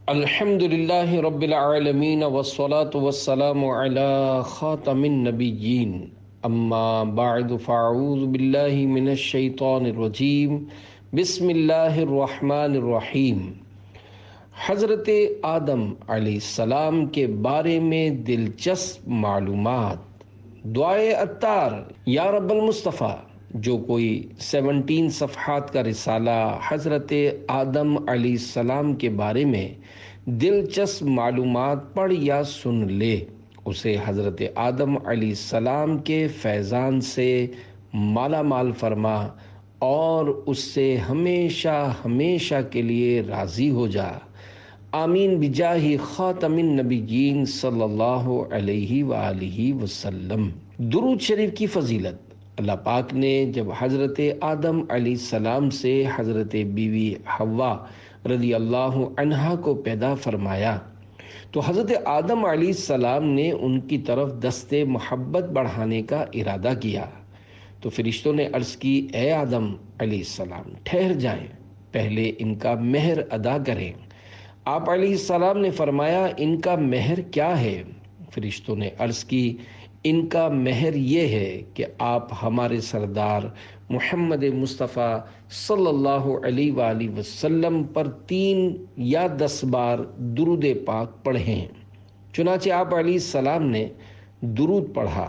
الحمدللہ رب العالمین والصلاة والسلام علی خاتم النبیین اما بعد فاعوذ باللہ من الشیطان الرجیم بسم اللہ الرحمن الرحیم۔ حضرت آدم علیہ السلام کے بارے میں دلچسپ معلومات۔ دعائے عطار یا رب المصطفیٰ، جو کوئی 17 صفحات کا رسالہ حضرت آدم علیہ السلام کے بارے میں دلچسپ معلومات پڑھ یا سن لے، اسے حضرت آدم علیہ السلام کے فیضان سے مالا مال فرما اور اس سے ہمیشہ ہمیشہ کے لیے راضی ہو جا۔ آمین بجاہ خاتم النبیین صلی اللہ علیہ وآلہ وسلم۔ درود شریف کی فضیلت۔ اللہ پاک نے جب حضرت آدم علیہ السلام سے حضرت بیوی حوا رضی اللہ عنہا کو پیدا فرمایا تو حضرت آدم علیہ السلام نے ان کی طرف دست محبت بڑھانے کا ارادہ کیا تو فرشتوں نے عرض کی، اے آدم علیہ السلام ٹھہر جائیں، پہلے ان کا مہر ادا کریں۔ آپ علیہ السلام نے فرمایا، ان کا مہر کیا ہے؟ فرشتوں نے عرض کی، ان کا مہر یہ ہے کہ آپ ہمارے سردار محمد مصطفیٰ صلی اللہ علیہ وآلہ وسلم پر 3 یا 10 بار درود پاک پڑھیں۔ چنانچہ آپ علیہ السلام نے درود پڑھا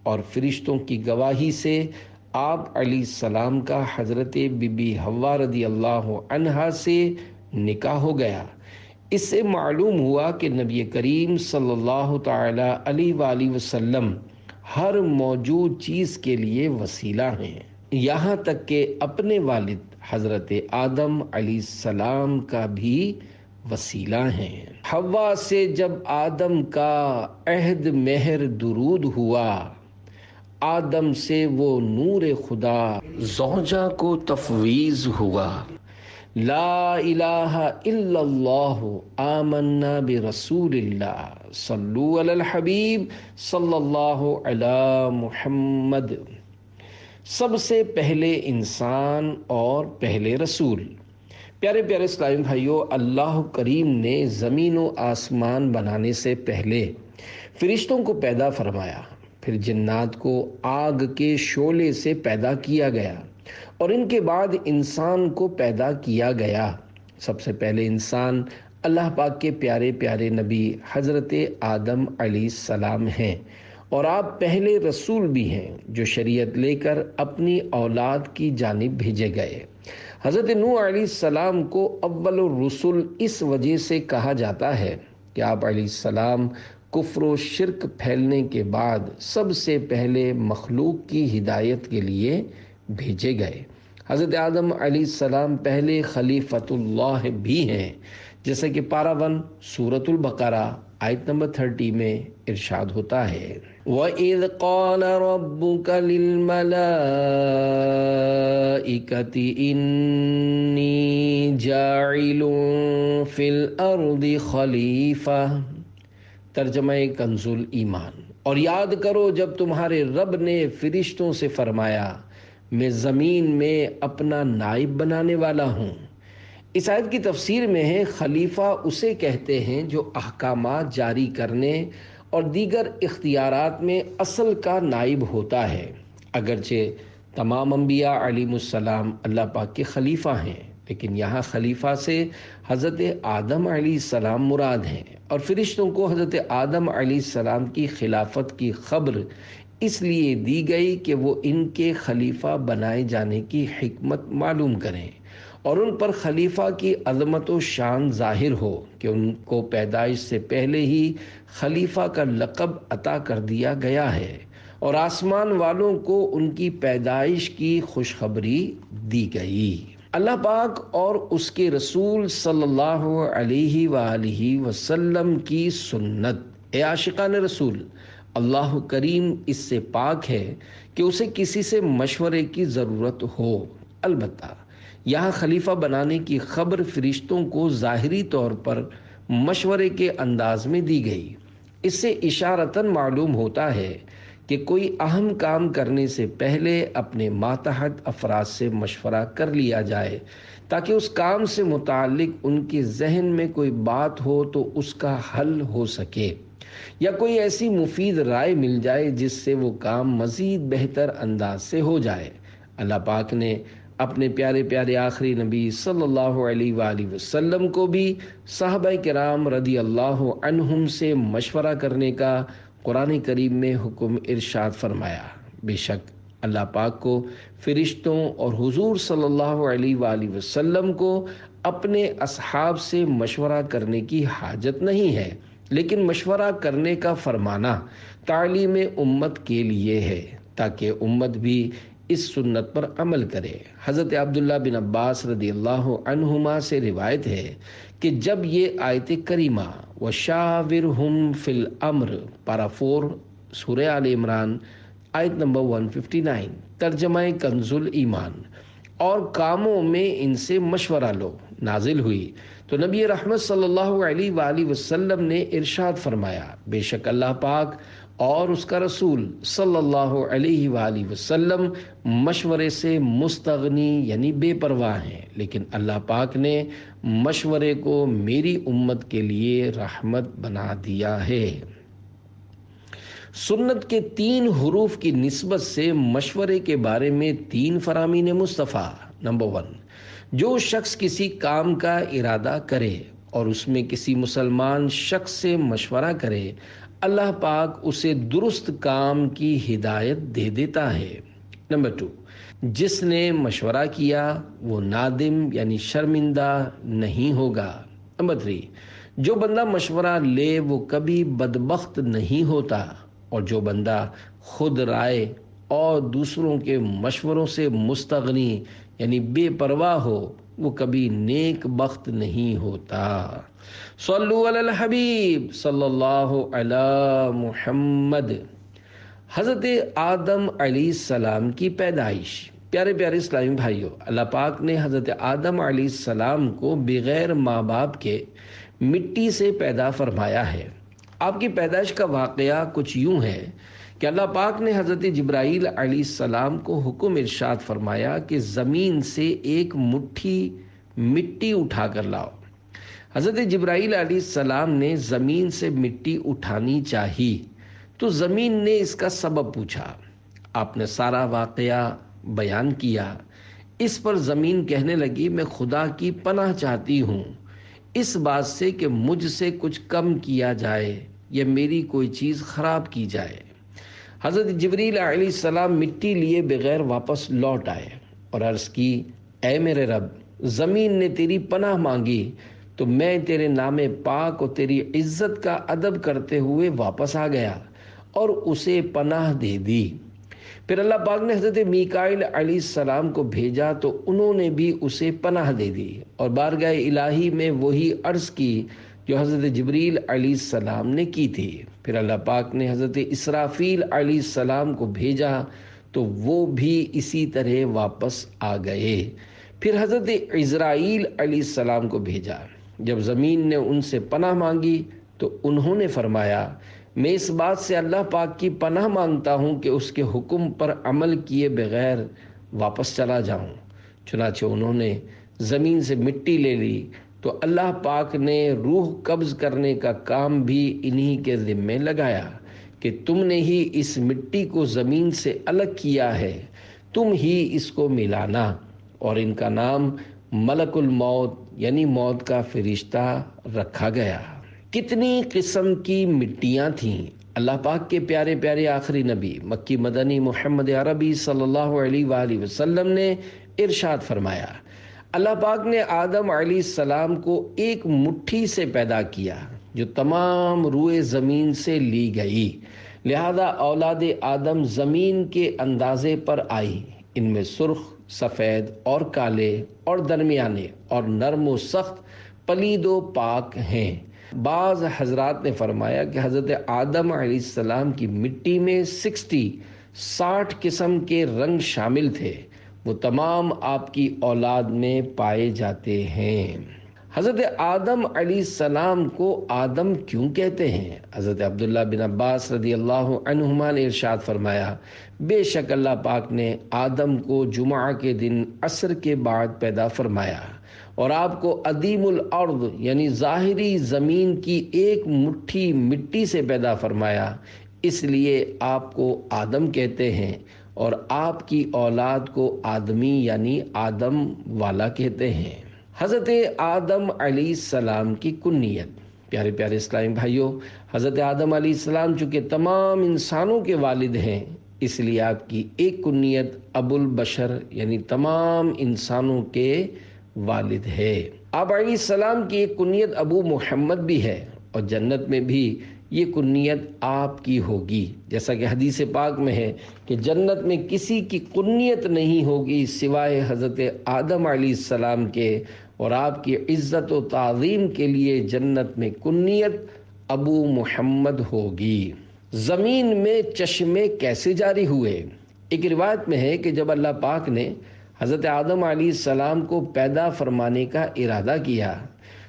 اور فرشتوں کی گواہی سے آپ علیہ السلام کا حضرت بی بی حوا رضی اللہ عنہا سے نکاح ہو گیا۔ اس سے معلوم ہوا کہ نبی کریم صلی اللہ تعالی علیہ وآلہ وسلم ہر موجود چیز کے لیے وسیلہ ہیں، یہاں تک کہ اپنے والد حضرت آدم علیہ السلام کا بھی وسیلہ ہیں۔ حوا سے جب آدم کا عہد مہر درود ہوا، آدم سے وہ نور خدا زوجہ کو تفویض ہوا۔ لا الہ الا اللہ آمنا برسول اللہ صلو علی الحبیب صلی اللہ علی محمد۔ سب سے پہلے انسان اور پہلے رسول۔ پیارے پیارے اسلامی بھائیوں، اللہ کریم نے زمین و آسمان بنانے سے پہلے فرشتوں کو پیدا فرمایا، پھر جنات کو آگ کے شعلے سے پیدا کیا گیا اور ان کے بعد انسان کو پیدا کیا گیا۔ سب سے پہلے انسان اللہ پاک کے پیارے پیارے نبی حضرت آدم علیہ السلام ہیں اور آپ پہلے رسول بھی ہیں جو شریعت لے کر اپنی اولاد کی جانب بھیجے گئے۔ حضرت نوح علیہ السلام کو اول الرسل اس وجہ سے کہا جاتا ہے کہ آپ علیہ السلام کفر و شرک پھیلنے کے بعد سب سے پہلے مخلوق کی ہدایت کے لیے بھیجے گئے۔ حضرت آدم علیہ السلام پہلے خلیفۃ اللہ بھی ہیں، جیسا کہ پارہ 1 سورۃ البقرہ آیت نمبر 30 میں ارشاد ہوتا ہے، وَإِذْ قَالَ رَبُّكَ لِلْمَلَائِكَةِ إِنِّي جَاعِلٌ فِي الْأَرْضِ خَلِيفَةً۔ ترجمہ کنز ایمان۔ اور یاد کرو جب تمہارے رب نے فرشتوں سے فرمایا، میں زمین میں اپنا نائب بنانے والا ہوں۔ اس آیت کی تفسیر میں ہے، خلیفہ اسے کہتے ہیں جو احکامات جاری کرنے اور دیگر اختیارات میں اصل کا نائب ہوتا ہے۔ اگرچہ تمام انبیاء علیہ السلام اللہ پاک کے خلیفہ ہیں، لیکن یہاں خلیفہ سے حضرت آدم علیہ السلام مراد ہیں، اور فرشتوں کو حضرت آدم علیہ السلام کی خلافت کی خبر اس لیے دی گئی کہ وہ ان کے خلیفہ بنائے جانے کی حکمت معلوم کریں اور ان پر خلیفہ کی عظمت و شان ظاہر ہو کہ ان کو پیدائش سے پہلے ہی خلیفہ کا لقب عطا کر دیا گیا ہے اور آسمان والوں کو ان کی پیدائش کی خوشخبری دی گئی۔ اللہ پاک اور اس کے رسول صلی اللہ علیہ وآلہ وسلم کی سنت۔ اے عاشقان رسول، اللہ کریم اس سے پاک ہے کہ اسے کسی سے مشورے کی ضرورت ہو۔ البتہ یہاں خلیفہ بنانے کی خبر فرشتوں کو ظاہری طور پر مشورے کے انداز میں دی گئی۔ اس سے اشارتاً معلوم ہوتا ہے کہ کوئی اہم کام کرنے سے پہلے اپنے ماتحت افراد سے مشورہ کر لیا جائے تاکہ اس کام سے متعلق ان کے ذہن میں کوئی بات ہو تو اس کا حل ہو سکے، یا کوئی ایسی مفید رائے مل جائے جس سے وہ کام مزید بہتر انداز سے ہو جائے۔ اللہ پاک نے اپنے پیارے پیارے آخری نبی صلی اللہ علیہ وآلہ وسلم کو بھی صحابہ کرام رضی اللہ عنہم سے مشورہ کرنے کا قرآن کریم میں حکم ارشاد فرمایا۔ بے شک اللہ پاک کو فرشتوں اور حضور صلی اللہ علیہ وآلہ وسلم کو اپنے اصحاب سے مشورہ کرنے کی حاجت نہیں ہے، لیکن مشورہ کرنے کا فرمانا تعلیم امت کے لیے ہے تاکہ امت بھی اس سنت پر عمل کرے۔ حضرت عبداللہ بن عباس رضی اللہ عنہما سے روایت ہے کہ جب یہ آیت کریمہ وَشَاوِرْهُمْ فِي الْأَمْرِ پارہ 4 سورہ آل عمران آیت نمبر 159 ترجمہ کنز الایمان اور کاموں میں ان سے مشورہ لو نازل ہوئی تو نبی رحمت صلی اللہ علیہ وآلہ وسلم نے ارشاد فرمایا، بے شک اللہ پاک اور اس کا رسول صلی اللہ علیہ وآلہ وسلم مشورے سے مستغنی یعنی بے پرواہ ہیں، لیکن اللہ پاک نے مشورے کو میری امت کے لیے رحمت بنا دیا ہے۔ سنت کے 3 حروف کی نسبت سے مشورے کے بارے میں 3 فرامین مصطفیٰ۔ نمبر 1، جو شخص کسی کام کا ارادہ کرے اور اس میں کسی مسلمان شخص سے مشورہ کرے، اللہ پاک اسے درست کام کی ہدایت دے دیتا ہے۔ نمبر 2، جس نے مشورہ کیا وہ نادم یعنی شرمندہ نہیں ہوگا۔ نمبر 3، جو بندہ مشورہ لے وہ کبھی بدبخت نہیں ہوتا، اور جو بندہ خود رائے اور دوسروں کے مشوروں سے مستغنی یعنی بے پرواہ ہو وہ کبھی نیک بخت نہیں ہوتا۔ صلو علی الحبیب صلی اللہ علی محمد۔ حضرت آدم علیہ السلام کی پیدائش۔ پیارے پیارے اسلامی بھائیوں، اللہ پاک نے حضرت آدم علیہ السلام کو بغیر ماں باپ کے مٹی سے پیدا فرمایا ہے۔ آپ کی پیدائش کا واقعہ کچھ یوں ہے کہ اللہ پاک نے حضرت جبرائیل علیہ السلام کو حکم ارشاد فرمایا کہ زمین سے ایک مٹھی مٹی اٹھا کر لاؤ۔ حضرت جبرائیل علیہ السلام نے زمین سے مٹی اٹھانی چاہی تو زمین نے اس کا سبب پوچھا۔ آپ نے سارا واقعہ بیان کیا۔ اس پر زمین کہنے لگی، میں خدا کی پناہ چاہتی ہوں اس بات سے کہ مجھ سے کچھ کم کیا جائے یا میری کوئی چیز خراب کی جائے۔ حضرت جبرائیل علیہ السلام مٹی لیے بغیر واپس لوٹ آئے اور عرض کی، اے میرے رب، زمین نے تیری پناہ مانگی تو میں تیرے نام پاک اور تیری عزت کا ادب کرتے ہوئے واپس آ گیا اور اسے پناہ دے دی۔ پھر اللہ پاک نے حضرت میکائیل علیہ السلام کو بھیجا تو انہوں نے بھی اسے پناہ دے دی اور بارگاہ الہی میں وہی عرض کی جو حضرت جبرائیل علیہ السلام نے کی تھی۔ پھر اللہ پاک نے حضرت اسرافیل علیہ السلام کو بھیجا تو وہ بھی اسی طرح واپس آ گئے۔ پھر حضرت عزرائیل علیہ السلام کو بھیجا۔ جب زمین نے ان سے پناہ مانگی تو انہوں نے فرمایا، میں اس بات سے اللہ پاک کی پناہ مانگتا ہوں کہ اس کے حکم پر عمل کیے بغیر واپس چلا جاؤں۔ چنانچہ انہوں نے زمین سے مٹی لے لی تو اللہ پاک نے روح قبض کرنے کا کام بھی انہی کے ذمے لگایا کہ تم نے ہی اس مٹی کو زمین سے الگ کیا ہے، تم ہی اس کو ملانا، اور ان کا نام ملک الموت یعنی موت کا فرشتہ رکھا گیا۔ کتنی قسم کی مٹیاں تھیں۔ اللہ پاک کے پیارے پیارے آخری نبی مکی مدنی محمد عربی صلی اللہ علیہ وآلہ وسلم نے ارشاد فرمایا، اللہ پاک نے آدم علیہ السلام کو ایک مٹھی سے پیدا کیا جو تمام روئے زمین سے لی گئی، لہذا اولاد آدم زمین کے اندازے پر آئی۔ ان میں سرخ، سفید اور کالے اور درمیانے اور نرم و سخت، پلید و پاک ہیں۔ بعض حضرات نے فرمایا کہ حضرت آدم علیہ السلام کی مٹی میں 60 قسم کے رنگ شامل تھے، وہ تمام آپ کی اولاد میں پائے جاتے ہیں۔ حضرت آدم علیہ السلام کو آدم کیوں کہتے ہیں؟ حضرت عبداللہ بن عباس رضی اللہ عنہما نے ارشاد فرمایا، بے شک اللہ پاک نے آدم کو جمعہ کے دن عصر کے بعد پیدا فرمایا اور آپ کو عدیم الارض یعنی ظاہری زمین کی ایک مٹھی مٹی سے پیدا فرمایا، اس لیے آپ کو آدم کہتے ہیں، اور آپ کی اولاد کو آدمی یعنی آدم والا کہتے ہیں۔ حضرت آدم علیہ السلام کی کنیت، پیارے پیارے اسلامی بھائیوں، حضرت آدم علیہ السلام چونکہ تمام انسانوں کے والد ہیں، اس لیے آپ کی ایک کنیت ابو البشر یعنی تمام انسانوں کے والد ہے۔ آپ علیہ السلام کی ایک کنیت ابو محمد بھی ہے، اور جنت میں بھی یہ کنیت آپ کی ہوگی، جیسا کہ حدیث پاک میں ہے کہ جنت میں کسی کی کنیت نہیں ہوگی سوائے حضرت آدم علیہ السلام کے، اور آپ کی عزت و تعظیم کے لیے جنت میں کنیت ابو محمد ہوگی۔ زمین میں چشمے کیسے جاری ہوئے؟ ایک روایت میں ہے کہ جب اللہ پاک نے حضرت آدم علیہ السلام کو پیدا فرمانے کا ارادہ کیا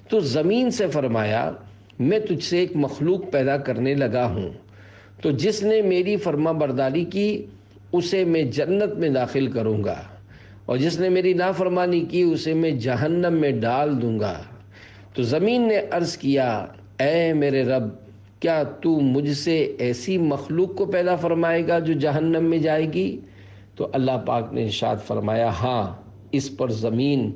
تو زمین سے فرمایا، میں تجھ سے ایک مخلوق پیدا کرنے لگا ہوں، تو جس نے میری فرما برداری کی اسے میں جنت میں داخل کروں گا، اور جس نے میری نافرمانی کی اسے میں جہنم میں ڈال دوں گا۔ تو زمین نے عرض کیا، اے میرے رب، کیا تو مجھ سے ایسی مخلوق کو پیدا فرمائے گا جو جہنم میں جائے گی؟ تو اللہ پاک نے ارشاد فرمایا، ہاں، اس پر زمین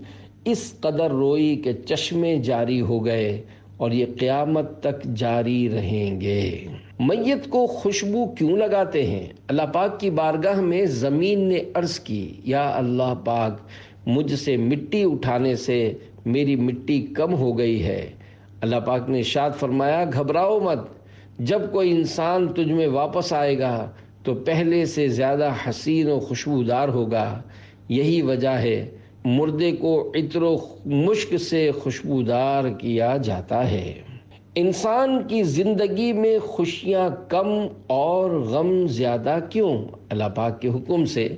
اس قدر روئی کہ چشمے جاری ہو گئے، اور یہ قیامت تک جاری رہیں گے۔ میت کو خوشبو کیوں لگاتے ہیں؟ اللہ پاک کی بارگاہ میں زمین نے عرض کی، یا اللہ پاک، مجھ سے مٹی اٹھانے سے میری مٹی کم ہو گئی ہے۔ اللہ پاک نے ارشاد فرمایا، گھبراؤ مت، جب کوئی انسان تجھ میں واپس آئے گا تو پہلے سے زیادہ حسین و خوشبودار ہوگا۔ یہی وجہ ہے مردے کو عطر و مشک سے خوشبودار کیا جاتا ہے۔ انسان کی زندگی میں خوشیاں کم اور غم زیادہ کیوں؟ اللہ پاک کے حکم سے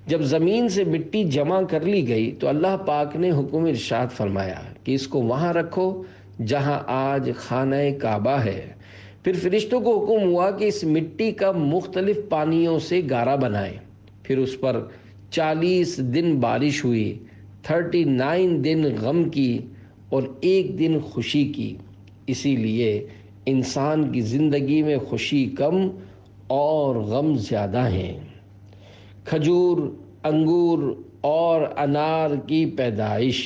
جب زمین سے مٹی جمع کر لی گئی تو اللہ پاک نے حکم ارشاد فرمایا کہ اس کو وہاں رکھو جہاں آج خانہ کعبہ ہے۔ پھر فرشتوں کو حکم ہوا کہ اس مٹی کا مختلف پانیوں سے گارا بنائیں۔ پھر اس پر 40 دن بارش ہوئی، 39 دن غم کی اور 1 دن خوشی کی۔ اسی لیے انسان کی زندگی میں خوشی کم اور غم زیادہ ہیں۔ کھجور، انگور اور انار کی پیدائش۔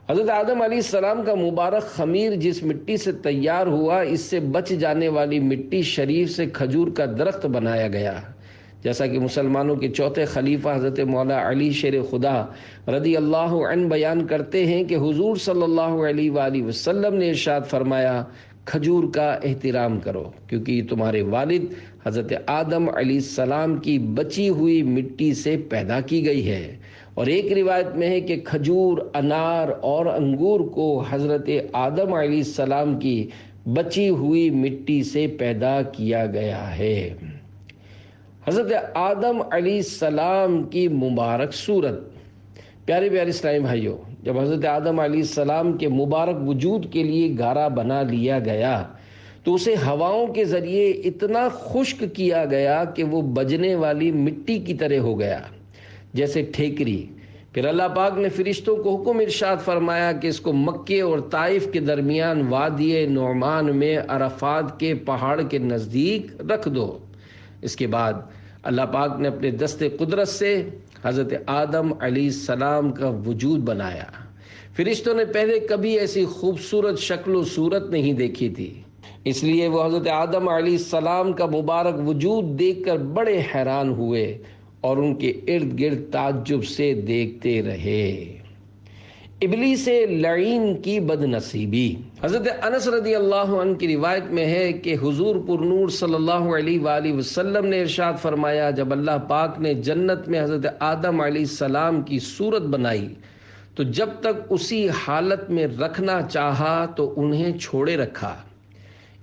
حضرت آدم علیہ السلام کا مبارک خمیر جس مٹی سے تیار ہوا، اس سے بچ جانے والی مٹی شریف سے کھجور کا درخت بنایا گیا، جیسا کہ مسلمانوں کے چوتھے خلیفہ حضرت مولا علی شیر خدا رضی اللہ عنہ بیان کرتے ہیں کہ حضور صلی اللہ علیہ وآلہ وسلم نے ارشاد فرمایا، کھجور کا احترام کرو، کیونکہ یہ تمہارے والد حضرت آدم علیہ السلام کی بچی ہوئی مٹی سے پیدا کی گئی ہے۔ اور ایک روایت میں ہے کہ کھجور، انار اور انگور کو حضرت آدم علیہ السلام کی بچی ہوئی مٹی سے پیدا کیا گیا ہے۔ حضرت آدم علیہ السلام کی مبارک صورت۔ پیارے پیارے اسلامی بھائیوں، جب حضرت آدم علیہ السلام کے مبارک وجود کے لیے گارا بنا لیا گیا تو اسے ہواؤں کے ذریعے اتنا خشک کیا گیا کہ وہ بجنے والی مٹی کی طرح ہو گیا، جیسے ٹھیکری۔ پھر اللہ پاک نے فرشتوں کو حکم ارشاد فرمایا کہ اس کو مکے اور طائف کے درمیان وادی نعمان میں عرفات کے پہاڑ کے نزدیک رکھ دو۔ اس کے بعد اللہ پاک نے اپنے دست قدرت سے حضرت آدم علیہ السلام کا وجود بنایا۔ فرشتوں نے پہلے کبھی ایسی خوبصورت شکل و صورت نہیں دیکھی تھی، اس لیے وہ حضرت آدم علیہ السلام کا مبارک وجود دیکھ کر بڑے حیران ہوئے اور ان کے ارد گرد تعجب سے دیکھتے رہے۔ ابلیس لعین کی بد نصیبی۔ حضرت انس رضی اللہ عنہ کی روایت میں ہے کہ حضور پر نور صلی اللہ علیہ وآلہ وسلم نے ارشاد فرمایا، جب اللہ پاک نے جنت میں حضرت آدم علیہ السلام کی صورت بنائی تو جب تک اسی حالت میں رکھنا چاہا تو انہیں چھوڑے رکھا۔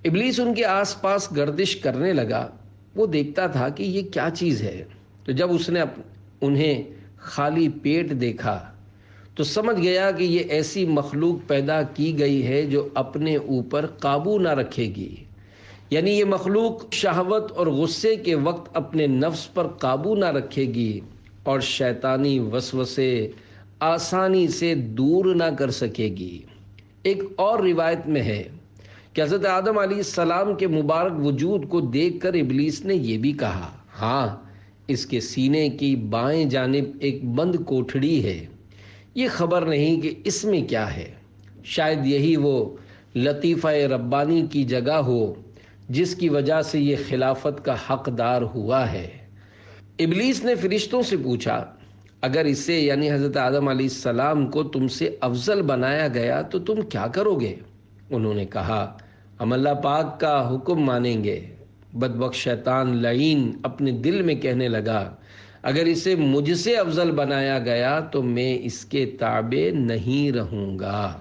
ابلیس ان کے آس پاس گردش کرنے لگا، وہ دیکھتا تھا کہ یہ کیا چیز ہے۔ تو جب اس نے انہیں خالی پیٹ دیکھا تو تو سمجھ گیا کہ یہ ایسی مخلوق پیدا کی گئی ہے جو اپنے اوپر قابو نہ رکھے گی، یعنی یہ مخلوق شہوت اور غصے کے وقت اپنے نفس پر قابو نہ رکھے گی اور شیطانی وسوسے آسانی سے دور نہ کر سکے گی۔ ایک اور روایت میں ہے کہ حضرت آدم علیہ السلام کے مبارک وجود کو دیکھ کر ابلیس نے یہ بھی کہا، ہاں اس کے سینے کی بائیں جانب ایک بند کوٹھڑی ہے، یہ خبر نہیں کہ اس میں کیا ہے، شاید یہی وہ لطیفہ ربانی کی جگہ ہو جس کی وجہ سے یہ خلافت کا حقدار ہوا ہے۔ ابلیس نے فرشتوں سے پوچھا، اگر اسے یعنی حضرت آدم علیہ السلام کو تم سے افضل بنایا گیا تو تم کیا کرو گے؟ انہوں نے کہا، ہم اللہ پاک کا حکم مانیں گے۔ بدبخت شیطان لعین اپنے دل میں کہنے لگا، اگر اسے مجھ سے افضل بنایا گیا تو میں اس کے تابع نہیں رہوں گا۔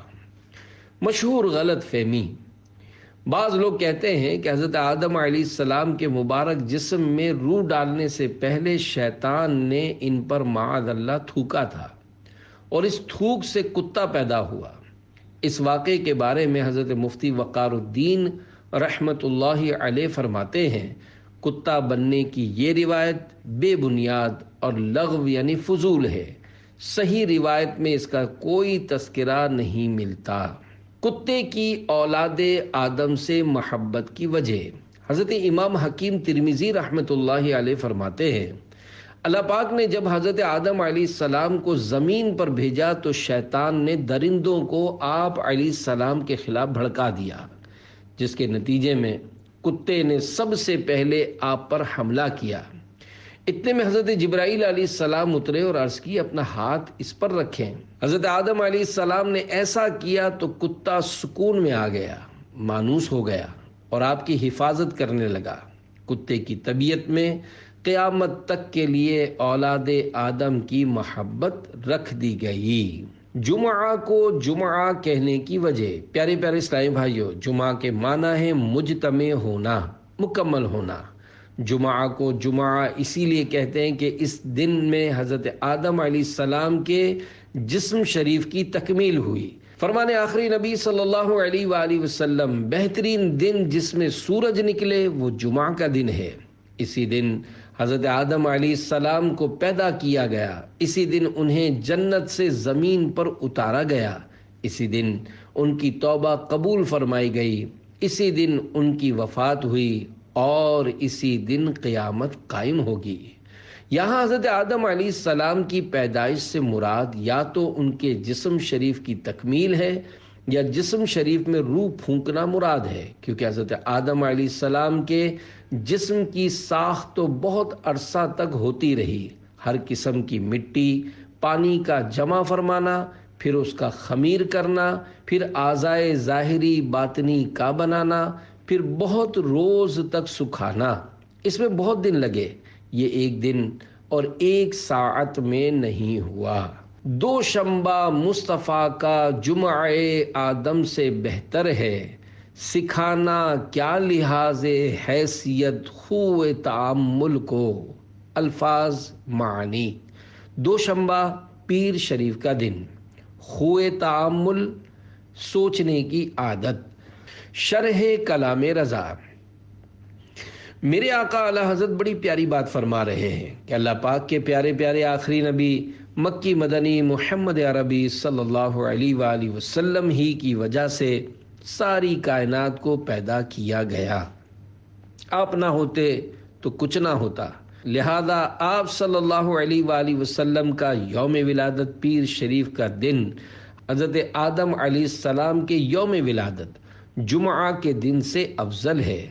مشہور غلط فہمی۔ بعض لوگ کہتے ہیں کہ حضرت آدم علیہ السلام کے مبارک جسم میں روح ڈالنے سے پہلے شیطان نے ان پر معاذ اللہ تھوکا تھا اور اس تھوک سے کتا پیدا ہوا۔ اس واقعے کے بارے میں حضرت مفتی وقار الدین رحمت اللہ علیہ فرماتے ہیں، کتا بننے کی یہ روایت بے بنیاد اور لغو یعنی فضول ہے، صحیح روایت میں اس کا کوئی تذکرہ نہیں ملتا۔ کتے کی اولاد آدم سے محبت کی وجہ۔ حضرت امام حکیم ترمذی رحمت اللہ علیہ فرماتے ہیں، اللہ پاک نے جب حضرت آدم علیہ السلام کو زمین پر بھیجا تو شیطان نے درندوں کو آپ علیہ السلام کے خلاف بھڑکا دیا، جس کے نتیجے میں کتے نے سب سے پہلے آپ پر حملہ کیا۔ اتنے میں حضرت جبرائیل علیہ السلام اترے اور عرض کی، اپنا ہاتھ اس پر رکھیں۔ حضرت آدم علیہ السلام نے ایسا کیا تو کتا سکون میں آ گیا، مانوس ہو گیا اور آپ کی حفاظت کرنے لگا۔ کتے کی طبیعت میں قیامت تک کے لیے اولاد آدم کی محبت رکھ دی گئی۔ جمعہ کو جمعہ کہنے کی وجہ۔ پیارے پیارے اسلامی بھائیوں، جمعہ کے معنی ہے مجتمع ہونا، مکمل ہونا۔ جمعہ کو جمعہ اسی لیے کہتے ہیں کہ اس دن میں حضرت آدم علیہ السلام کے جسم شریف کی تکمیل ہوئی۔ فرمان آخری نبی صلی اللہ علیہ وآلہ وسلم، بہترین دن جس میں سورج نکلے وہ جمعہ کا دن ہے۔ اسی دن حضرت آدم علیہ السلام کو پیدا کیا گیا، اسی دن انہیں جنت سے زمین پر اتارا گیا، اسی دن ان کی توبہ قبول فرمائی گئی، اسی دن ان کی وفات ہوئی اور اسی دن قیامت قائم ہوگی۔ یہاں حضرت آدم علیہ السلام کی پیدائش سے مراد یا تو ان کے جسم شریف کی تکمیل ہے یا جسم شریف میں روح پھونکنا مراد ہے، کیونکہ حضرت آدم علیہ السلام کے جسم کی ساخت تو بہت عرصہ تک ہوتی رہی، ہر قسم کی مٹی پانی کا جمع فرمانا، پھر اس کا خمیر کرنا، پھر اعضائے ظاہری باطنی کا بنانا، پھر بہت روز تک سکھانا، اس میں بہت دن لگے، یہ ایک دن اور ایک ساعت میں نہیں ہوا۔ دوشنبہ مصطفیٰ کا جمعہ آدم سے بہتر ہے، سکھانا کیا لحاظ حیثیت خو تعامل کو۔ الفاظ معنی۔ دوشنبہ پیر شریف کا دن، خو تعامل سوچنے کی عادت۔ شرح کلام رضا۔ میرے آقا اعلی حضرت بڑی پیاری بات فرما رہے ہیں کہ اللہ پاک کے پیارے پیارے آخری نبی مکی مدنی محمد عربی صلی اللہ علیہ وآلہ وسلم ہی کی وجہ سے ساری کائنات کو پیدا کیا گیا۔ آپ نہ ہوتے تو کچھ نہ ہوتا، لہذا آپ صلی اللہ علیہ وآلہ وسلم کا یوم ولادت پیر شریف کا دن حضرت آدم علیہ السلام کے یوم ولادت جمعہ کے دن سے افضل ہے۔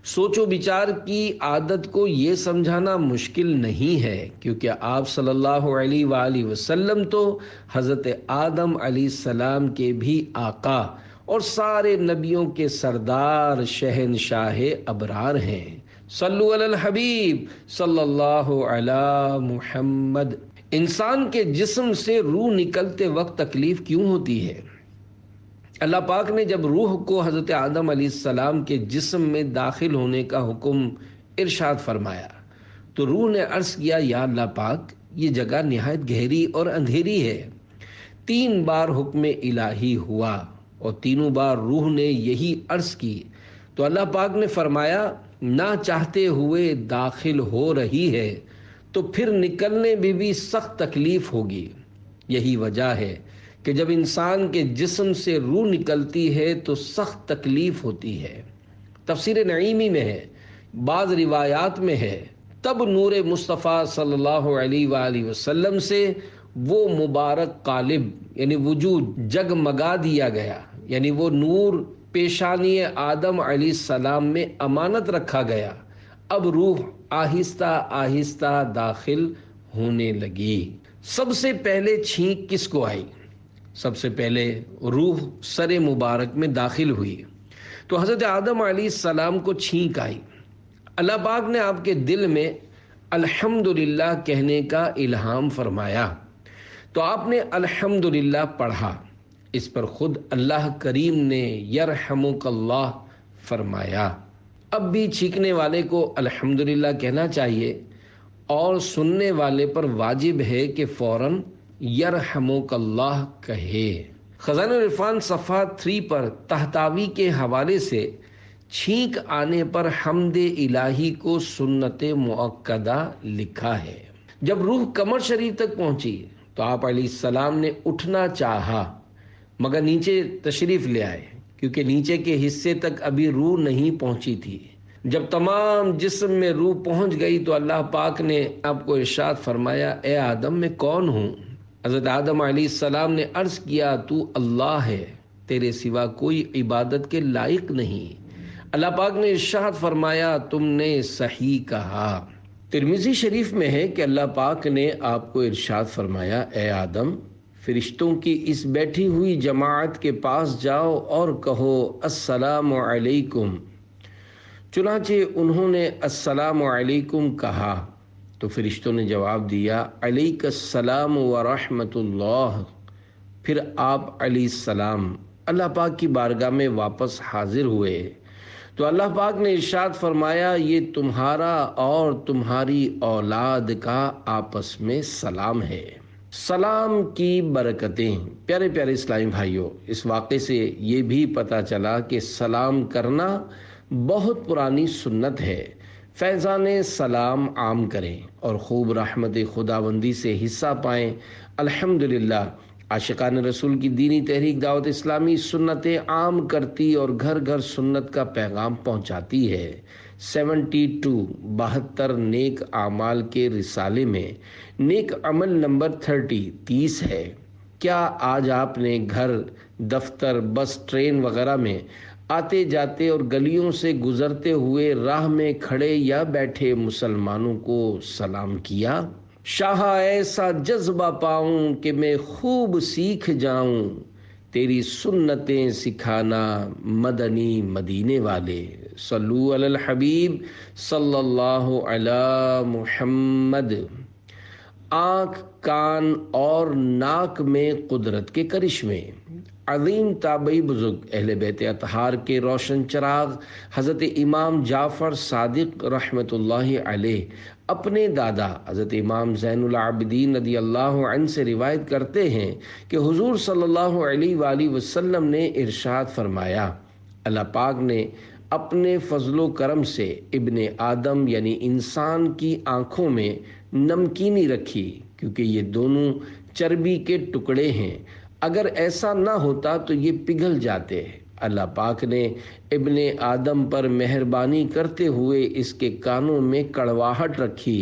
سوچ و بچار کی عادت کو یہ سمجھانا مشکل نہیں ہے، کیونکہ آپ صلی اللہ علیہ وآلہ وسلم تو حضرت آدم علیہ السلام کے بھی آقا اور سارے نبیوں کے سردار شہنشاہ ابرار ہیں۔ صلو علی الحبیب صلی اللہ علی محمد۔ انسان کے جسم سے روح نکلتے وقت تکلیف کیوں ہوتی ہے؟ اللہ پاک نے جب روح کو حضرت آدم علیہ السلام کے جسم میں داخل ہونے کا حکم ارشاد فرمایا تو روح نے عرض کیا، یا اللہ پاک، یہ جگہ نہایت گہری اور اندھیری ہے، 3 بار حکم الہی ہوا اور تینوں بار روح نے یہی عرض کی تو اللہ پاک نے فرمایا نہ چاہتے ہوئے داخل ہو رہی ہے تو پھر نکلنے میں بھی سخت تکلیف ہوگی۔ یہی وجہ ہے کہ جب انسان کے جسم سے روح نکلتی ہے تو سخت تکلیف ہوتی ہے۔ تفسیر نعیمی میں ہے، بعض روایات میں ہے، تب نور مصطفیٰ صلی اللہ علیہ وآلہ وسلم سے وہ مبارک قالب یعنی وجود جگمگا دیا گیا، یعنی وہ نور پیشانی آدم علیہ السلام میں امانت رکھا گیا۔ اب روح آہستہ آہستہ داخل ہونے لگی۔ سب سے پہلے چھینک کس کو آئی؟ سب سے پہلے روح سر مبارک میں داخل ہوئی تو حضرت آدم علیہ السلام کو چھینک آئی۔ اللہ پاک نے آپ کے دل میں الحمدللہ کہنے کا الہام فرمایا تو آپ نے الحمدللہ پڑھا۔ اس پر خود اللہ کریم نے یرحمک اللہ فرمایا۔ اب بھی چھینکنے والے کو الحمدللہ کہنا چاہیے اور سننے والے پر واجب ہے کہ فوراً یرحمک اللہ کہے۔ خزانہ العرفان صفحہ 3 پر تحتاوی کے حوالے سے چھینک آنے پر حمد الہی کو سنت مؤکدہ لکھا ہے۔ جب روح کمر شریف تک پہنچی تو آپ علیہ السلام نے اٹھنا چاہا مگر نیچے تشریف لے آئے کیونکہ نیچے کے حصے تک ابھی روح نہیں پہنچی تھی۔ جب تمام جسم میں روح پہنچ گئی تو اللہ پاک نے آپ کو ارشاد فرمایا اے آدم میں کون ہوں؟ حضرت آدم علیہ السلام نے عرض کیا تو اللہ ہے، تیرے سوا کوئی عبادت کے لائق نہیں۔ اللہ پاک نے ارشاد فرمایا تم نے صحیح کہا۔ ترمذی شریف میں ہے کہ اللہ پاک نے آپ کو ارشاد فرمایا اے آدم فرشتوں کی اس بیٹھی ہوئی جماعت کے پاس جاؤ اور کہو السلام علیکم۔ چنانچہ انہوں نے السلام علیکم کہا تو فرشتوں نے جواب دیا علیک السلام ورحمۃ اللہ۔ پھر آپ علیہ السلام اللہ پاک کی بارگاہ میں واپس حاضر ہوئے تو اللہ پاک نے ارشاد فرمایا یہ تمہارا اور تمہاری اولاد کا آپس میں سلام ہے۔ سلام کی برکتیں۔ پیارے پیارے اسلامی بھائیوں، اس واقعے سے یہ بھی پتہ چلا کہ سلام کرنا بہت پرانی سنت ہے۔ فیضان سلام عام کریں اور خوب رحمت خداوندی سے حصہ پائیں۔ الحمدللہ عاشقان رسول کی دینی تحریک دعوت اسلامی سنتیں عام کرتی اور گھر گھر سنت کا پیغام پہنچاتی ہے۔ 72 نیک اعمال کے رسالے میں نیک عمل نمبر 30 ہے۔ کیا آج آپ نے گھر، دفتر، بس، ٹرین وغیرہ میں آتے جاتے اور گلیوں سے گزرتے ہوئے راہ میں کھڑے یا بیٹھے مسلمانوں کو سلام کیا؟ شاہ ایسا جذبہ پاؤں کہ میں خوب سیکھ جاؤں، تیری سنتیں سکھانا مدنی مدینے والے۔ صلو علی الحبیب صلی اللہ علی محمد۔ آنکھ، کان اور ناک میں قدرت کے کرشمے۔ عظیم تابعی بزرگ اہل بیت اطہار کے روشن چراغ حضرت امام جعفر صادق رحمۃ اللہ علیہ اپنے دادا حضرت امام زین العابدین رضی اللہ عنہ سے روایت کرتے ہیں کہ حضور صلی اللہ علیہ وآلہ وسلم نے ارشاد فرمایا اللہ پاک نے اپنے فضل و کرم سے ابن آدم یعنی انسان کی آنکھوں میں نمکینی رکھی کیونکہ یہ دونوں چربی کے ٹکڑے ہیں، اگر ایسا نہ ہوتا تو یہ پگھل جاتے۔ اللہ پاک نے ابن آدم پر مہربانی کرتے ہوئے اس کے کانوں میں کڑواہٹ رکھی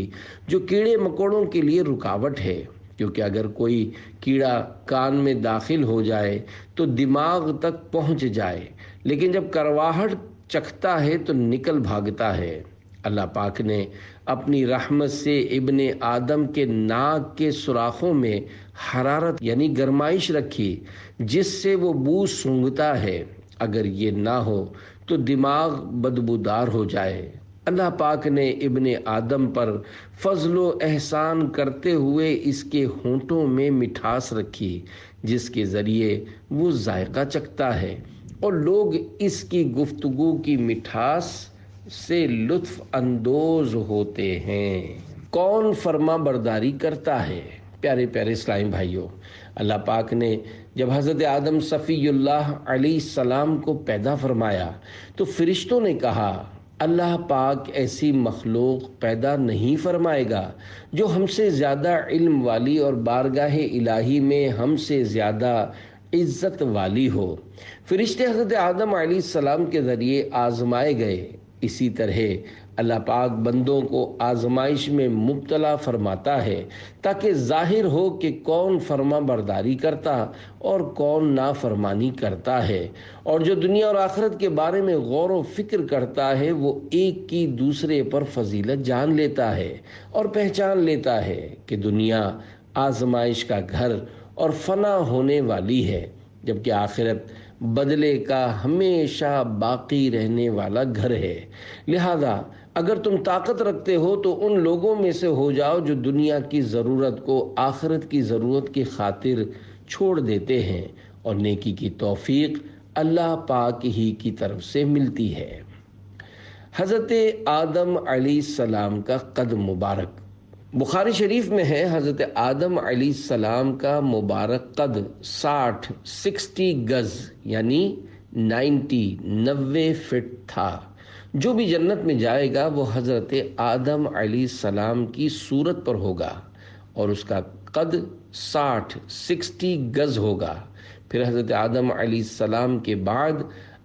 جو کیڑے مکوڑوں کے لیے رکاوٹ ہے، کیونکہ اگر کوئی کیڑا کان میں داخل ہو جائے تو دماغ تک پہنچ جائے، لیکن جب کڑواہٹ چکھتا ہے تو نکل بھاگتا ہے۔ اللہ پاک نے اپنی رحمت سے ابن آدم کے ناک کے سوراخوں میں حرارت یعنی گرمائش رکھی جس سے وہ بو سونگھتا ہے، اگر یہ نہ ہو تو دماغ بدبودار ہو جائے۔ اللہ پاک نے ابن آدم پر فضل و احسان کرتے ہوئے اس کے ہونٹوں میں مٹھاس رکھی جس کے ذریعے وہ ذائقہ چکھتا ہے اور لوگ اس کی گفتگو کی مٹھاس سے لطف اندوز ہوتے ہیں۔ کون فرما برداری کرتا ہے؟ پیارے پیارے اسلامی بھائیوں، اللہ پاک نے جب حضرت آدم صفی اللہ علیہ السلام کو پیدا فرمایا تو فرشتوں نے کہا اللہ پاک ایسی مخلوق پیدا نہیں فرمائے گا جو ہم سے زیادہ علم والی اور بارگاہ الہی میں ہم سے زیادہ عزت والی ہو۔ فرشتے حضرت آدم علیہ السلام کے ذریعے آزمائے گئے۔ اسی طرح اللہ پاک بندوں کو آزمائش میں مبتلا فرماتا ہے تاکہ ظاہر ہو کہ کون فرما برداری کرتا اور کون نافرمانی کرتا ہے، اور جو دنیا اور آخرت کے بارے میں غور و فکر کرتا ہے وہ ایک کی دوسرے پر فضیلت جان لیتا ہے اور پہچان لیتا ہے کہ دنیا آزمائش کا گھر اور فنا ہونے والی ہے، جبکہ آخرت بدلے کا ہمیشہ باقی رہنے والا گھر ہے۔ لہذا اگر تم طاقت رکھتے ہو تو ان لوگوں میں سے ہو جاؤ جو دنیا کی ضرورت کو آخرت کی ضرورت کی خاطر چھوڑ دیتے ہیں، اور نیکی کی توفیق اللہ پاک ہی کی طرف سے ملتی ہے۔ حضرت آدم علیہ السلام کا قد مبارک بخاری شریف میں ہے، حضرت آدم علیہ السلام کا مبارک قد 60 گز یعنی 90 فٹ تھا۔ جو بھی جنت میں جائے گا وہ حضرت آدم علیہ السلام کی صورت پر ہوگا اور اس کا قد 60 گز ہوگا۔ پھر حضرت آدم علیہ السلام کے بعد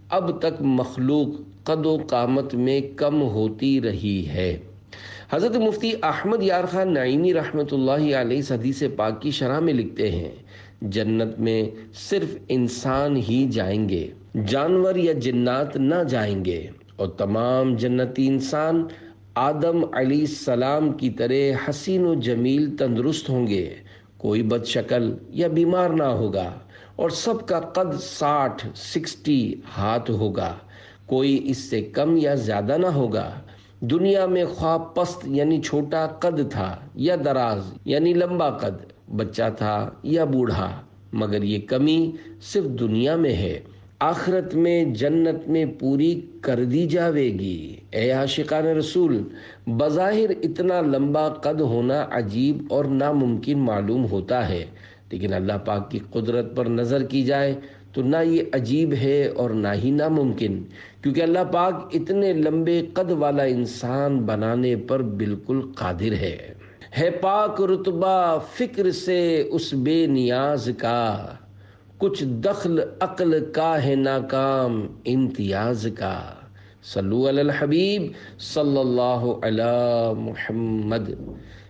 اب تک مخلوق قد و قامت میں کم ہوتی رہی ہے۔ حضرت مفتی احمد یار خان نعیمی رحمۃ اللہ علیہ اس حدیث پاک کی شرح میں لکھتے ہیں، جنت میں صرف انسان ہی جائیں گے، جانور یا جنات نہ جائیں گے، اور تمام جنتی انسان آدم علیہ السلام کی طرح حسین و جمیل تندرست ہوں گے، کوئی بد شکل یا بیمار نہ ہوگا، اور سب کا قد 60 ہاتھ ہوگا، کوئی اس سے کم یا زیادہ نہ ہوگا۔ دنیا میں خواہ پست یعنی چھوٹا قد تھا یا دراز یعنی لمبا قد، بچہ تھا یا بوڑھا، مگر یہ کمی صرف دنیا میں ہے، آخرت میں جنت میں پوری کر دی جاوے گی۔ اے عاشقان رسول، بظاہر اتنا لمبا قد ہونا عجیب اور ناممکن معلوم ہوتا ہے، لیکن اللہ پاک کی قدرت پر نظر کی جائے تو نہ یہ عجیب ہے اور نہ ہی ناممکن، کیونکہ اللہ پاک اتنے لمبے قد والا انسان بنانے پر بالکل قادر ہے پاک رتبہ فکر سے اس بے نیاز کا، کچھ دخل عقل کا ہے ناکام امتیاز کا۔ صلو علی الحبیب صلی اللہ علی محمد۔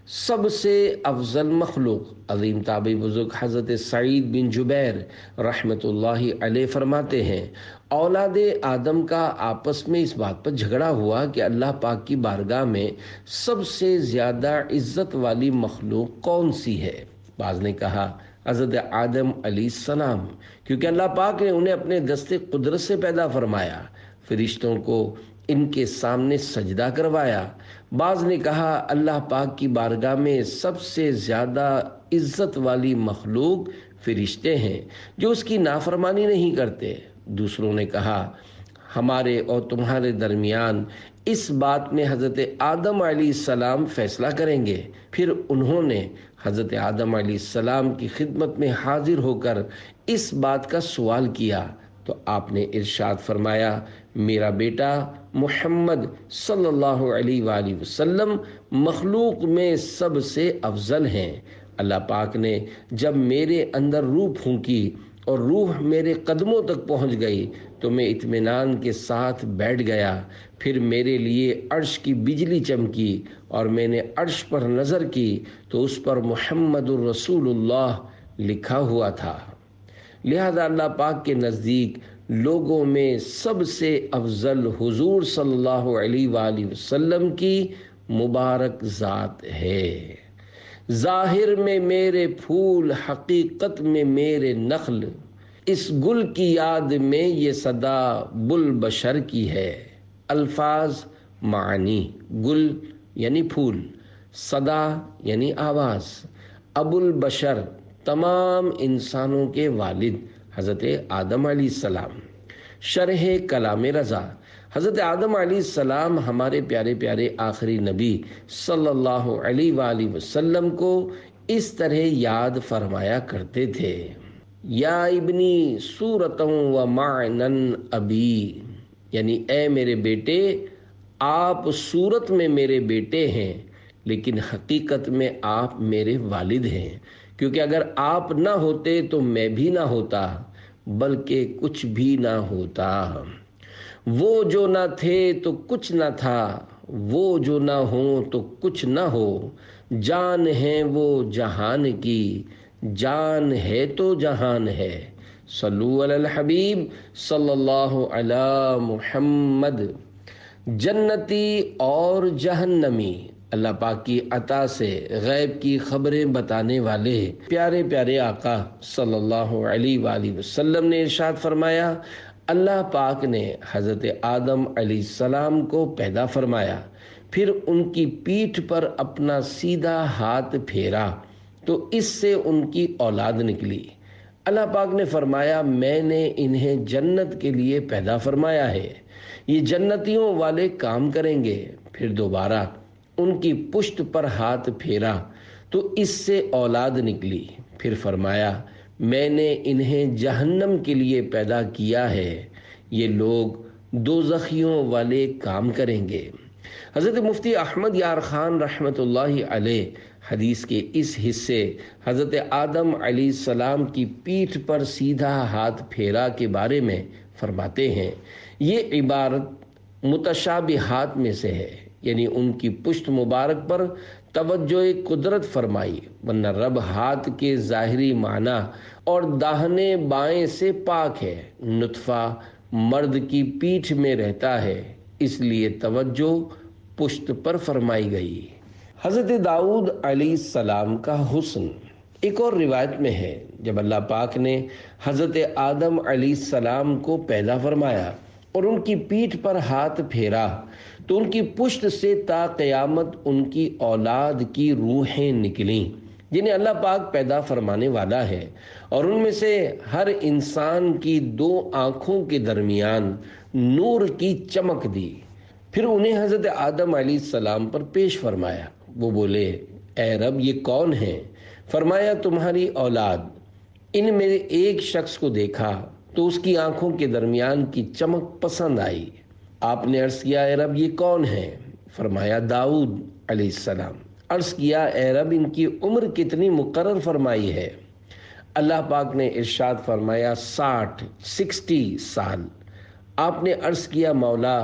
سب سے افضل مخلوق عظیم تابعی بزرگ حضرت سعید بن جبیر رحمۃ اللہ علیہ فرماتے ہیں، اولاد آدم کا آپس میں اس بات پر جھگڑا ہوا کہ اللہ پاک کی بارگاہ میں سب سے زیادہ عزت والی مخلوق کون سی ہے؟ بعض نے کہا حضرت آدم علیہ السلام، کیونکہ اللہ پاک نے انہیں اپنے دست قدرت سے پیدا فرمایا، فرشتوں کو ان کے سامنے سجدہ کروایا۔ بعض نے کہا اللہ پاک کی بارگاہ میں سب سے زیادہ عزت والی مخلوق فرشتے ہیں جو اس کی نافرمانی نہیں کرتے۔ دوسروں نے کہا ہمارے اور تمہارے درمیان اس بات میں حضرت آدم علیہ السلام فیصلہ کریں گے۔ پھر انہوں نے حضرت آدم علیہ السلام کی خدمت میں حاضر ہو کر اس بات کا سوال کیا تو آپ نے ارشاد فرمایا، میرا بیٹا محمد صلی اللہ علیہ وآلہ وسلم مخلوق میں سب سے افضل ہیں۔ اللہ پاک نے جب میرے اندر روح پھونکی اور روح میرے قدموں تک پہنچ گئی تو میں اطمینان کے ساتھ بیٹھ گیا، پھر میرے لیے عرش کی بجلی چمکی اور میں نے عرش پر نظر کی تو اس پر محمد الرسول اللہ لکھا ہوا تھا۔ لہذا اللہ پاک کے نزدیک لوگوں میں سب سے افضل حضور صلی اللہ علیہ وآلہ وسلم کی مبارک ذات ہے۔ ظاہر میں میرے پھول، حقیقت میں میرے نخل، اس گل کی یاد میں یہ صدا بل بشر کی ہے۔ الفاظ معنی، گل یعنی پھول، صدا یعنی آواز، ابو البشر تمام انسانوں کے والد حضرت آدم علیہ السلام۔ شرح کلام رضا، حضرت آدم علیہ السلام ہمارے پیارے پیارے آخری نبی صلی اللہ علیہ وآلہ وسلم کو اس طرح یاد فرمایا کرتے تھے، یا ابنی صورتوں و معنن ابی، یعنی اے میرے بیٹے آپ صورت میں میرے بیٹے ہیں لیکن حقیقت میں آپ میرے والد ہیں، کیونکہ اگر آپ نہ ہوتے تو میں بھی نہ ہوتا بلکہ کچھ بھی نہ ہوتا۔ وہ جو نہ تھے تو کچھ نہ تھا، وہ جو نہ ہو تو کچھ نہ ہو، جان ہے وہ جہان کی، جان ہے تو جہان ہے۔ صلو علی الحبیب صلی اللہ علی محمد۔ جنتی اور جہنمی اللہ پاک کی عطا سے غیب کی خبریں بتانے والے پیارے پیارے آقا صلی اللہ علیہ وآلہ وسلم نے ارشاد فرمایا، اللہ پاک نے حضرت آدم علیہ السلام کو پیدا فرمایا، پھر ان کی پیٹھ پر اپنا سیدھا ہاتھ پھیرا تو اس سے ان کی اولاد نکلی۔ اللہ پاک نے فرمایا میں نے انہیں جنت کے لیے پیدا فرمایا ہے، یہ جنتیوں والے کام کریں گے۔ پھر دوبارہ ان کی پشت پر ہاتھ پھیرا تو اس سے اولاد نکلی۔ پھر فرمایا میں نے انہیں جہنم کے لیے پیدا کیا ہے، یہ لوگ دوزخیوں والے کام کریں گے۔ حضرت مفتی احمد یار خان رحمۃ اللہ علیہ حدیث کے اس حصے حضرت آدم علیہ السلام کی پیٹھ پر سیدھا ہاتھ پھیرا کے بارے میں فرماتے ہیں، یہ عبارت متشابہات میں سے ہے، یعنی ان کی پشت مبارک پر توجہ قدرت فرمائی، ورنہ رب ہاتھ کے ظاہری معنی اور داہنے بائیں سے پاک ہے۔ نطفہ مرد کی پیٹھ میں رہتا ہے، اس لیے توجہ پشت پر فرمائی گئی۔ حضرت داؤد علیہ السلام کا حسن ایک اور روایت میں ہے، جب اللہ پاک نے حضرت آدم علیہ السلام کو پیدا فرمایا اور ان کی پیٹھ پر ہاتھ پھیرا تو ان کی پشت سے تا قیامت ان کی اولاد کی روحیں نکلیں جنہیں اللہ پاک پیدا فرمانے والا ہے، اور ان میں سے ہر انسان کی 2 آنکھوں کے درمیان نور کی چمک دی۔ پھر انہیں حضرت آدم علیہ السلام پر پیش فرمایا۔ وہ بولے اے رب یہ کون ہے؟ فرمایا تمہاری اولاد۔ ان میں ایک شخص کو دیکھا تو اس کی آنکھوں کے درمیان کی چمک پسند آئی۔ آپ نے عرض کیا اے رب یہ کون ہے؟ فرمایا داؤد علیہ السلام۔ عرض کیا اے رب ان کی عمر کتنی مقرر فرمائی ہے؟ اللہ پاک نے ارشاد فرمایا 60 سال۔ آپ نے عرض کیا مولا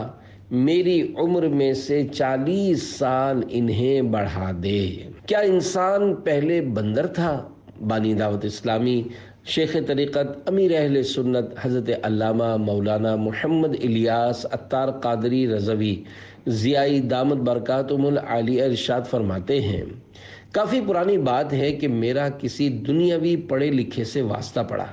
میری عمر میں سے 40 سال انہیں بڑھا دے۔ کیا انسان پہلے بندر تھا؟ بانی دعوت اسلامی شیخ طریقت امیر اہل سنت حضرت علامہ مولانا محمد الیاس عطار قادری رضوی ضیائی دامت برکاتہم العالیہ ارشاد فرماتے ہیں، کافی پرانی بات ہے کہ میرا کسی دنیاوی پڑھے لکھے سے واسطہ پڑا،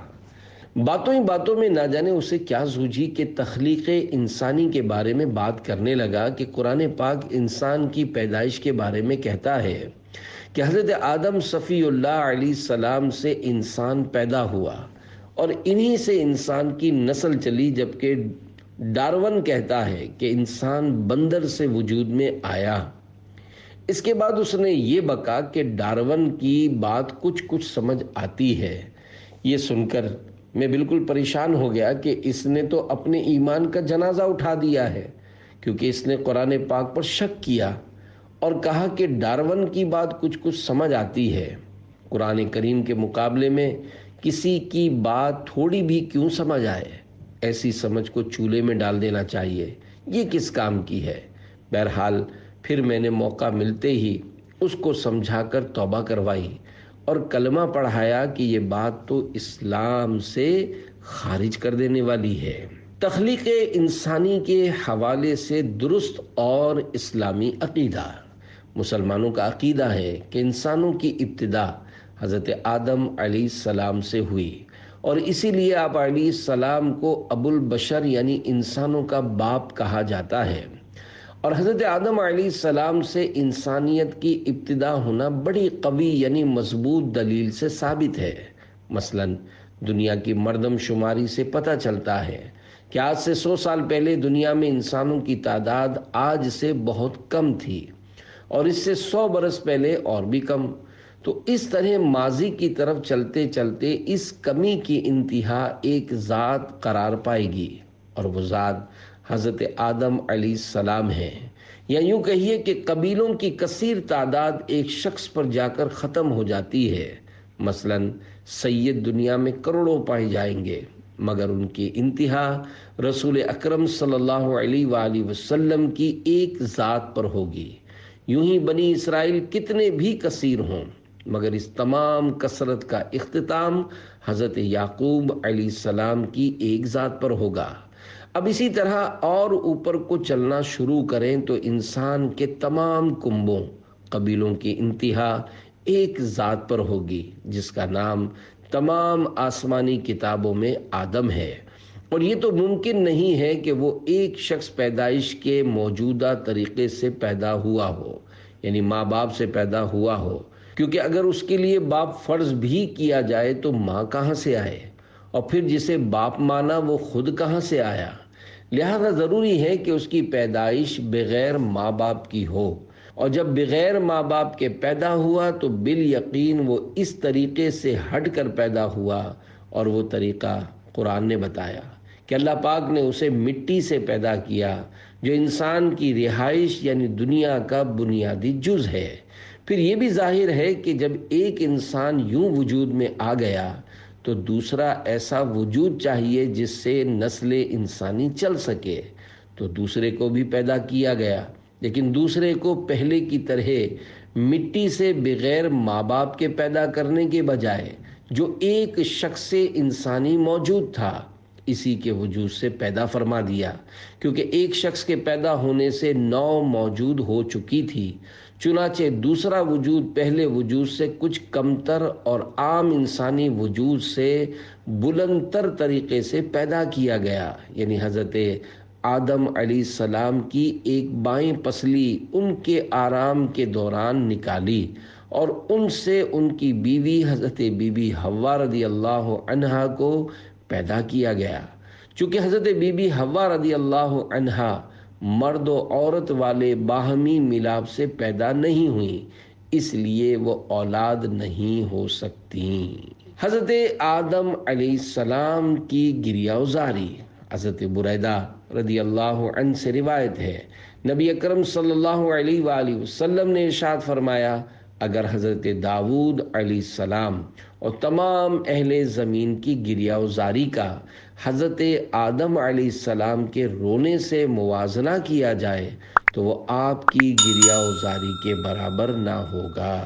باتوں ہی باتوں میں نہ جانے اسے کیا سوجھی کہ تخلیق انسانی کے بارے میں بات کرنے لگا کہ قرآن پاک انسان کی پیدائش کے بارے میں کہتا ہے کہ حضرت آدم صفی اللہ علیہ السلام سے انسان پیدا ہوا اور انہی سے انسان کی نسل چلی، جبکہ ڈارون کہتا ہے کہ انسان بندر سے وجود میں آیا۔ اس کے بعد اس نے یہ بکا کہ ڈارون کی بات کچھ سمجھ آتی ہے۔ یہ سن کر میں بالکل پریشان ہو گیا کہ اس نے تو اپنے ایمان کا جنازہ اٹھا دیا ہے، کیونکہ اس نے قرآن پاک پر شک کیا اور کہا کہ ڈارون کی بات کچھ سمجھ آتی ہے۔ قرآن کریم کے مقابلے میں کسی کی بات تھوڑی بھی کیوں سمجھ آئے؟ ایسی سمجھ کو چولہے میں ڈال دینا چاہیے، یہ کس کام کی ہے؟ بہرحال پھر میں نے موقع ملتے ہی اس کو سمجھا کر توبہ کروائی اور کلمہ پڑھایا کہ یہ بات تو اسلام سے خارج کر دینے والی ہے۔ تخلیق انسانی کے حوالے سے درست اور اسلامی عقیدہ، مسلمانوں کا عقیدہ ہے کہ انسانوں کی ابتدا حضرت آدم علیہ السلام سے ہوئی، اور اسی لیے آپ علیہ السلام کو ابو البشر یعنی انسانوں کا باپ کہا جاتا ہے، اور حضرت آدم علیہ السلام سے انسانیت کی ابتدا ہونا بڑی قوی یعنی مضبوط دلیل سے ثابت ہے۔ مثلا دنیا کی مردم شماری سے پتہ چلتا ہے کہ آج سے 100 سال پہلے دنیا میں انسانوں کی تعداد آج سے بہت کم تھی، اور اس سے 100 برس پہلے اور بھی کم۔ تو اس طرح ماضی کی طرف چلتے چلتے اس کمی کی انتہا ایک ذات قرار پائے گی، اور وہ ذات حضرت آدم علیہ السلام ہے۔ یا یوں کہیے کہ قبیلوں کی کثیر تعداد ایک شخص پر جا کر ختم ہو جاتی ہے۔ مثلا سید دنیا میں کروڑوں پائے جائیں گے، مگر ان کی انتہا رسول اکرم صلی اللہ علیہ وآلہ وسلم کی ایک ذات پر ہوگی۔ یوں ہی بنی اسرائیل کتنے بھی کثیر ہوں، مگر اس تمام کثرت کا اختتام حضرت یعقوب علیہ السلام کی ایک ذات پر ہوگا۔ اب اسی طرح اور اوپر کو چلنا شروع کریں تو انسان کے تمام کنبوں، قبیلوں کی انتہا ایک ذات پر ہوگی، جس کا نام تمام آسمانی کتابوں میں آدم ہے۔ اور یہ تو ممکن نہیں ہے کہ وہ ایک شخص پیدائش کے موجودہ طریقے سے پیدا ہوا ہو، یعنی ماں باپ سے پیدا ہوا ہو، کیونکہ اگر اس کے لیے باپ فرض بھی کیا جائے تو ماں کہاں سے آئے، اور پھر جسے باپ مانا وہ خود کہاں سے آیا؟ لہذا ضروری ہے کہ اس کی پیدائش بغیر ماں باپ کی ہو، اور جب بغیر ماں باپ کے پیدا ہوا تو بالیقین وہ اس طریقے سے ہٹ کر پیدا ہوا، اور وہ طریقہ قرآن نے بتایا کہ اللہ پاک نے اسے مٹی سے پیدا کیا، جو انسان کی رہائش یعنی دنیا کا بنیادی جز ہے۔ پھر یہ بھی ظاہر ہے کہ جب ایک انسان یوں وجود میں آ گیا تو دوسرا ایسا وجود چاہیے جس سے نسل انسانی چل سکے، تو دوسرے کو بھی پیدا کیا گیا، لیکن دوسرے کو پہلے کی طرح مٹی سے بغیر ماں باپ کے پیدا کرنے کے بجائے جو ایک شخص انسانی موجود تھا اسی کے وجود سے پیدا فرما دیا، کیونکہ ایک شخص کے پیدا ہونے سے 9 موجود ہو چکی تھی۔ چنانچہ دوسرا وجود پہلے وجود سے کچھ کمتر اور عام انسانی وجود سے بلندتر طریقے سے پیدا کیا گیا، یعنی حضرت آدم علیہ السلام کی ایک بائیں پسلی ان کے آرام کے دوران نکالی، اور ان سے ان کی بیوی حضرت بی بی حوا رضی اللہ عنہا کو پیدا کیا گیا۔ چونکہ حضرت بی بی حوا رضی اللہ عنہا مرد و عورت والے باہمی ملاپ سے پیدا نہیں ہوئیں، اس لیے وہ اولاد نہیں ہو سکتی۔ حضرت آدم علیہ السلام کی گریہ وزاری حضرت بریدہ رضی اللہ عنہ سے روایت ہے، نبی اکرم صلی اللہ علیہ وآلہ وسلم نے ارشاد فرمایا، اگر حضرت داؤد علیہ السلام اور تمام اہل زمین کی گریہ وزاری کا حضرت آدم علیہ السلام کے رونے سے موازنہ کیا جائے تو وہ آپ کی گریہ وزاری کے برابر نہ ہوگا۔